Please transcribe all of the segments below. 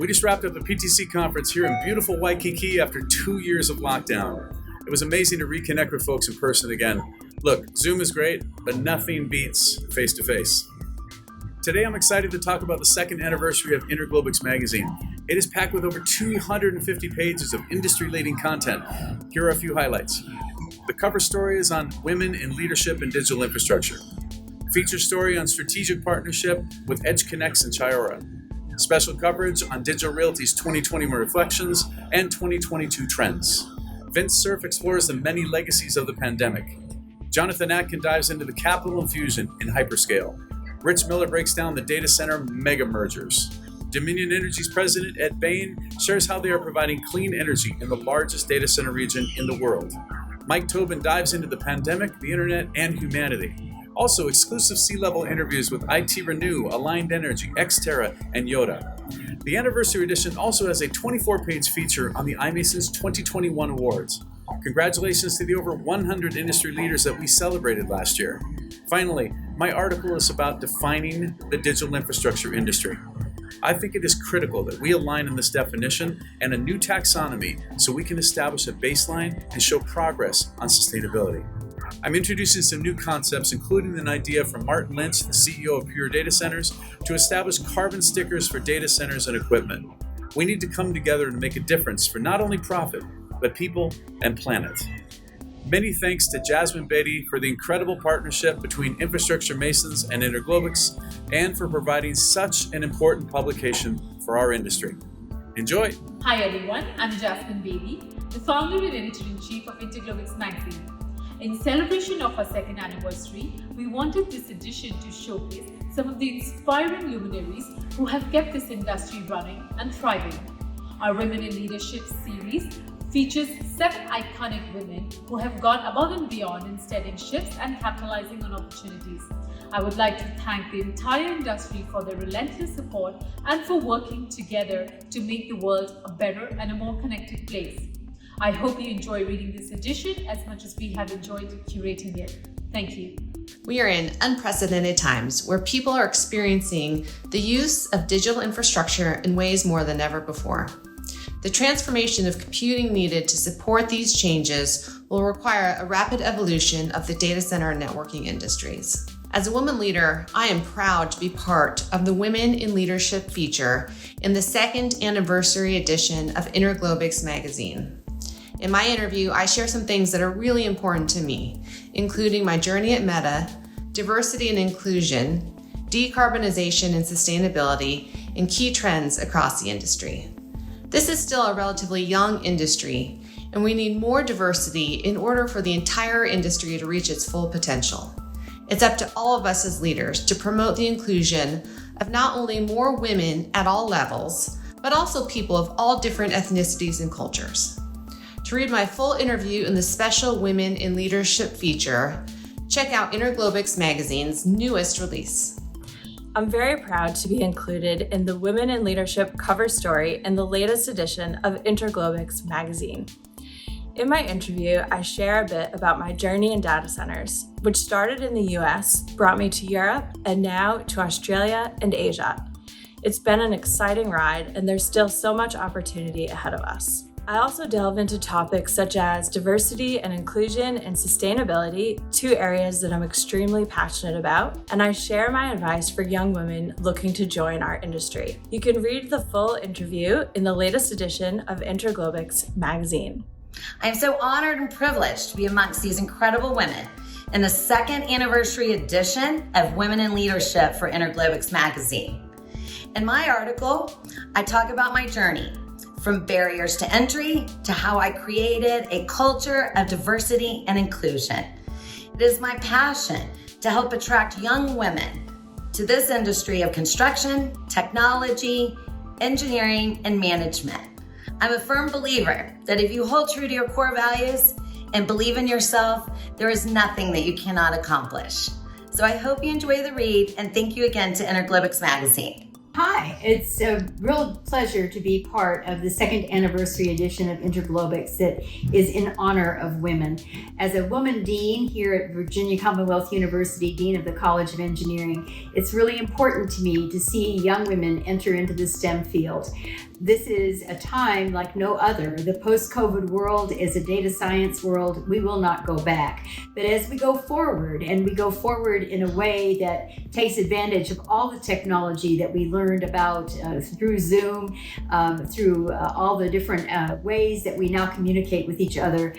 We just wrapped up the PTC conference here in beautiful Waikiki after 2 years of lockdown. It was amazing to reconnect with folks in person again. Look, Zoom is great, but nothing beats face-to-face. Today I'm excited to talk about the second anniversary of InterGlobix Magazine. It is packed with over 250 pages of industry-leading content. Here are a few highlights. The cover story is on women in leadership and digital infrastructure. Feature story on strategic partnership with EdgeConneX and Chiora. Special coverage on Digital Realty's 2020 reflections and 2022 trends. Vince Cerf explores the many legacies of the pandemic. Jonathan Atkin dives into the capital infusion in hyperscale. Rich Miller breaks down the data center mega mergers. Dominion Energy's president, Ed Bain, shares how they are providing clean energy in the largest data center region in the world. Mike Tobin dives into the pandemic, the internet, and humanity. Also, exclusive C-level interviews with IT Renew, Aligned Energy, Xterra, and Yoda. The anniversary edition also has a 24-page feature on the iMasons 2021 awards. Congratulations to the over 100 industry leaders that we celebrated last year. Finally, my article is about defining the digital infrastructure industry. I think it is critical that we align in this definition and a new taxonomy so we can establish a baseline and show progress on sustainability. I'm introducing some new concepts, including an idea from Martin Lynch, the CEO of Pure Data Centers, to establish carbon stickers for data centers and equipment. We need to come together to make a difference for not only profit, but people and planet. Many thanks to Jasmine Bedi for the incredible partnership between Infrastructure Masons and InterGlobix, and for providing such an important publication for our industry. Enjoy! Hi everyone, I'm Jasmine Bedi, the founder and editor-in-chief of InterGlobix Magazine. In celebration of our second anniversary, we wanted this edition to showcase some of the inspiring luminaries who have kept this industry running and thriving. Our Women in Leadership series features 7 iconic women who have gone above and beyond in steadying shifts and capitalizing on opportunities. I would like to thank the entire industry for their relentless support and for working together to make the world a better and a more connected place. I hope you enjoy reading this edition as much as we have enjoyed curating it. Thank you. We are in unprecedented times where people are experiencing the use of digital infrastructure in ways more than ever before. The transformation of computing needed to support these changes will require a rapid evolution of the data center and networking industries. As a woman leader, I am proud to be part of the Women in Leadership feature in the second anniversary edition of InterGlobix Magazine. In my interview, I share some things that are really important to me, including my journey at Meta, diversity and inclusion, decarbonization and sustainability, and key trends across the industry. This is still a relatively young industry, and we need more diversity in order for the entire industry to reach its full potential. It's up to all of us as leaders to promote the inclusion of not only more women at all levels, but also people of all different ethnicities and cultures. To read my full interview in the special Women in Leadership feature, check out InterGlobix Magazine's newest release. I'm very proud to be included in the Women in Leadership cover story in the latest edition of InterGlobix Magazine. In my interview, I share a bit about my journey in data centers, which started in the US, brought me to Europe, and now to Australia and Asia. It's been an exciting ride, and there's still so much opportunity ahead of us. I also delve into topics such as diversity and inclusion and sustainability, 2 areas that I'm extremely passionate about, and I share my advice for young women looking to join our industry. You can read the full interview in the latest edition of InterGlobix Magazine. I am so honored and privileged to be amongst these incredible women in the second anniversary edition of Women in Leadership for InterGlobix Magazine. In my article, I talk about my journey from barriers to entry to how I created a culture of diversity and inclusion. It is my passion to help attract young women to this industry of construction, technology, engineering, and management. I'm a firm believer that if you hold true to your core values and believe in yourself, there is nothing that you cannot accomplish. So I hope you enjoy the read, and thank you again to InterGlobix Magazine. Hi, it's a real pleasure to be part of the second anniversary edition of InterGlobix that is in honor of women. As a woman dean here at Virginia Commonwealth University, Dean of the College of Engineering, it's really important to me to see young women enter into the STEM field. this is a time like no other. The post-COVID world is a data science world. We will not go back. But as we go forward, and we go forward in a way that takes advantage of all the technology that we learned about through Zoom, through all the different ways that we now communicate with each other,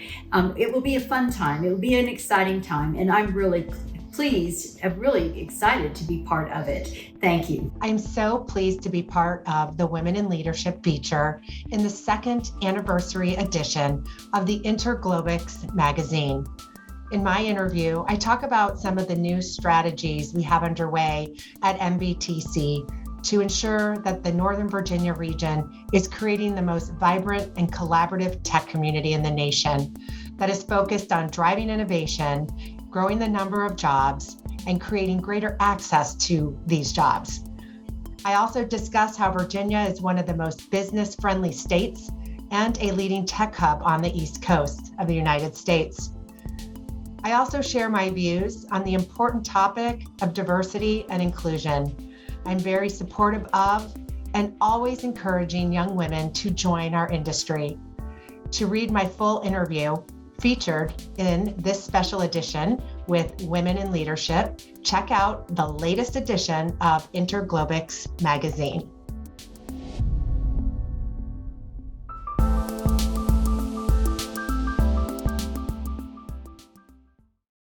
it will be a fun time. It will be an exciting time. And I'm really pleased, I'm really excited to be part of it. Thank you. I'm so pleased to be part of the Women in Leadership feature in the second anniversary edition of the InterGlobix Magazine. In my interview, I talk about some of the new strategies we have underway at MBTC to ensure that the Northern Virginia region is creating the most vibrant and collaborative tech community in the nation that is focused on driving innovation, growing the number of jobs, and creating greater access to these jobs. I also discuss how Virginia is one of the most business-friendly states and a leading tech hub on the East Coast of the United States. I also share my views on the important topic of diversity and inclusion. I'm very supportive of and always encouraging young women to join our industry. To read my full interview, featured in this special edition with Women in Leadership, check out the latest edition of InterGlobix Magazine.